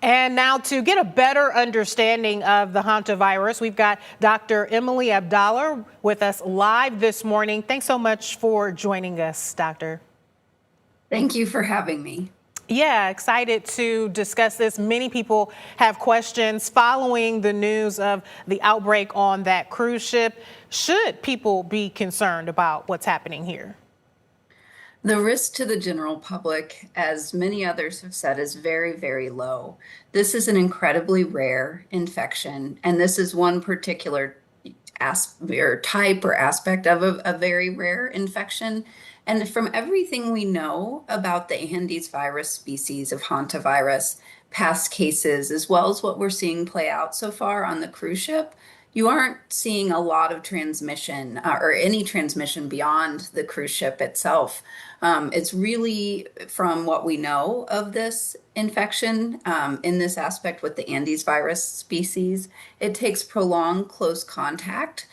And now to get a better understanding of the hantavirus, we've got Dr. Emily Abdoler with us live this morning. Thanks so much for joining us, Doctor. Thank you for having me. Yeah, excited to discuss this. Many people have questions following the news of the outbreak on that cruise ship. Should people be concerned about what's happening here? The risk to the general public, as many others have said, is very, very low. This is an incredibly rare infection, and this is one particular type or aspect of a very rare infection. And from everything we know about the Andes virus species of hantavirus, past cases, as well as what we're seeing play out so far on the cruise ship, you aren't seeing a lot of transmission or any transmission beyond the cruise ship itself. It's really from what we know of this infection in this aspect with the Andes virus species, it takes prolonged close contact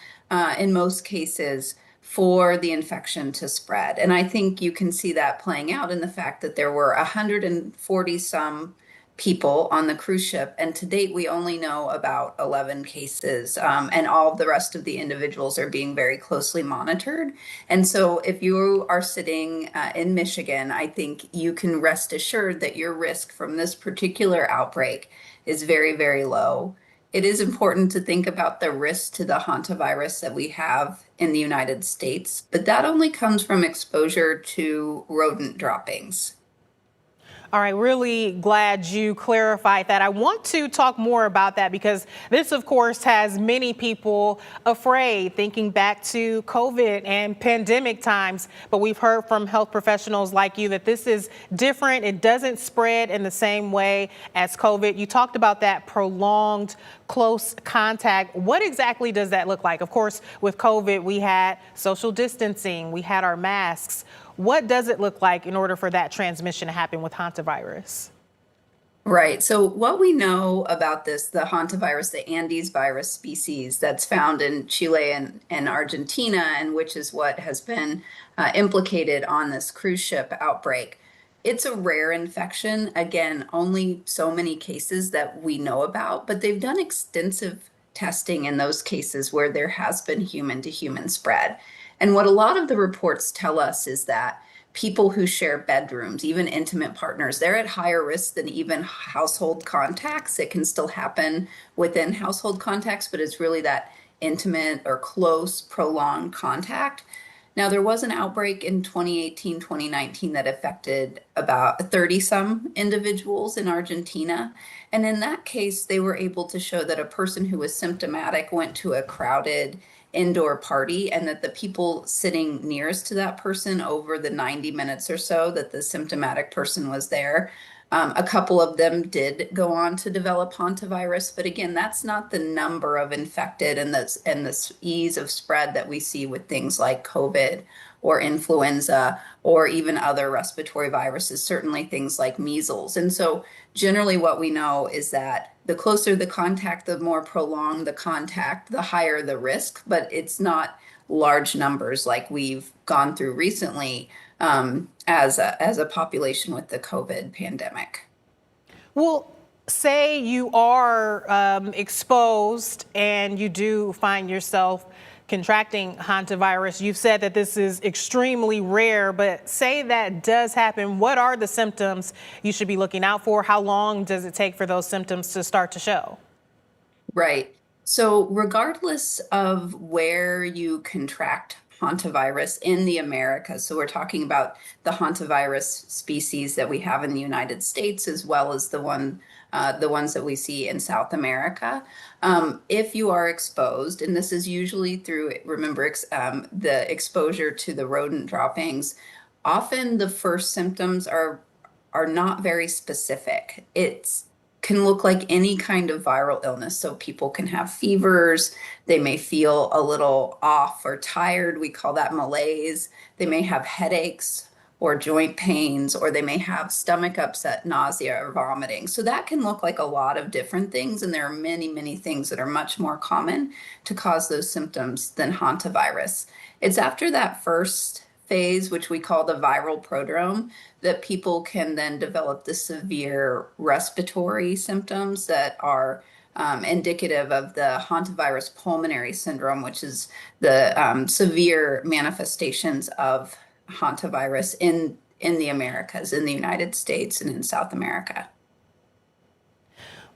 in most cases for the infection to spread. And I think you can see that playing out in the fact that there were 140 some people on the cruise ship, and to date we only know about 11 cases, and all the rest of the individuals are being very closely monitored. And so if you are sitting in Michigan, I think you can rest assured that your risk from this particular outbreak is very, very low. It is important to think about the risk to the hantavirus that we have in the United States, but that only comes from exposure to rodent droppings. All right, really glad you clarified that. I want to talk more about that because this, of course, has many people afraid, thinking back to COVID and pandemic times. But we've heard from health professionals like you that this is different. It doesn't spread in the same way as COVID. You talked about that prolonged close contact. What exactly does that look like? Of course, with COVID, we had social distancing, we had our masks. What does it look like in order for that transmission to happen with hantavirus? Right. So what we know about this, the hantavirus, the Andes virus species that's found in Chile and Argentina, and which is what has been implicated on this cruise ship outbreak. It's a rare infection. Again, only so many cases that we know about, but they've done extensive testing in those cases where there has been human to human spread. And what a lot of the reports tell us is that people who share bedrooms, even intimate partners, they're at higher risk than even household contacts. It can still happen within household contacts, but it's really that intimate or close, prolonged contact. Now, there was an outbreak in 2018, 2019 that affected about 30 some individuals in Argentina. And in that case, they were able to show that a person who was symptomatic went to a crowded indoor party, and that the people sitting nearest to that person over the 90 minutes or so that the symptomatic person was there, a couple of them did go on to develop hantavirus. But again, that's not the number of infected and the ease of spread that we see with things like COVID or influenza or even other respiratory viruses, certainly things like measles. And so generally what we know is that the closer the contact, the more prolonged the contact, the higher the risk, but it's not large numbers like we've gone through recently as a population with the COVID pandemic. Well, say you are exposed and you do find yourself contracting hantavirus. You've said that this is extremely rare, but say that does happen. What are the symptoms you should be looking out for? How long does it take for those symptoms to start to show? Right. So regardless of where you contract hantavirus in the Americas, so we're talking about the hantavirus species that we have in the United States, as well as the ones that we see in South America. If you are exposed, and this is usually through, remember, the exposure to the rodent droppings, often the first symptoms are not very specific. It's can look like any kind of viral illness. So people can have fevers, they may feel a little off or tired. We call that malaise. They may have headaches or joint pains, or they may have stomach upset, nausea, or vomiting. So that can look like a lot of different things. And there are many, many things that are much more common to cause those symptoms than hantavirus. It's after that first phase, which we call the viral prodrome, that people can then develop the severe respiratory symptoms that are indicative of the hantavirus pulmonary syndrome, which is the severe manifestations of hantavirus in the Americas, in the United States, and in South America.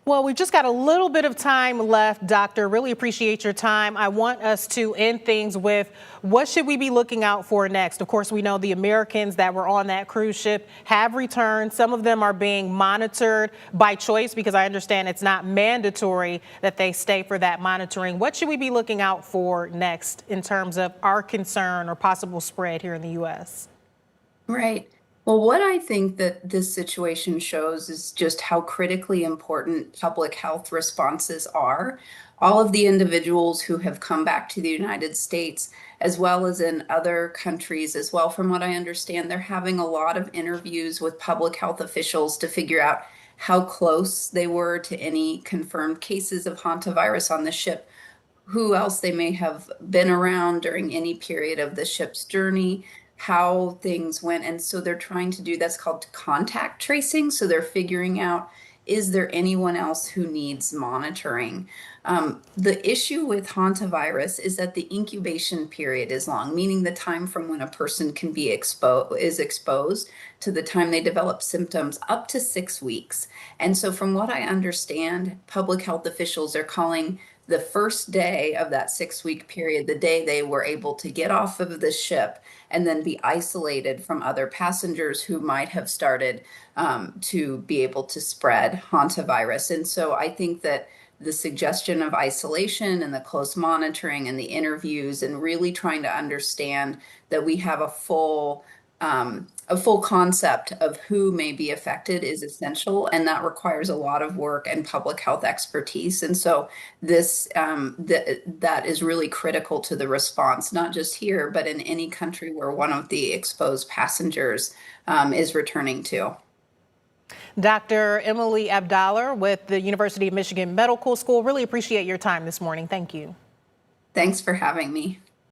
Well, we've just got a little bit of time left, Doctor. Really appreciate your time. I want us to end things with what should we be looking out for next? Of course, we know the Americans that were on that cruise ship have returned. Some of them are being monitored by choice because I understand it's not mandatory that they stay for that monitoring. What should we be looking out for next in terms of our concern or possible spread here in the U.S.? Right. Well, what I think that this situation shows is just how critically important public health responses are. All of the individuals who have come back to the United States, as well as in other countries as well, from what I understand, they're having a lot of interviews with public health officials to figure out how close they were to any confirmed cases of hantavirus on the ship, who else they may have been around during any period of the ship's journey, how things went. And so they're trying to do that's called contact tracing. So they're figuring out, is there anyone else who needs monitoring? The issue with hantavirus is that the incubation period is long, meaning the time from when a person can be exposed to the time they develop symptoms up to 6 weeks. And so from what I understand, public health officials are calling the first day of that 6-week period, the day they were able to get off of the ship and then be isolated from other passengers who might have started to be able to spread hantavirus. And so I think that the suggestion of isolation and the close monitoring and the interviews and really trying to understand that we have a full concept of who may be affected is essential, and that requires a lot of work and public health expertise. And so this that is really critical to the response, not just here, but in any country where one of the exposed passengers is returning to. Dr. Emily Abdoler with the University of Michigan Medical School, really appreciate your time this morning. Thank you. Thanks for having me.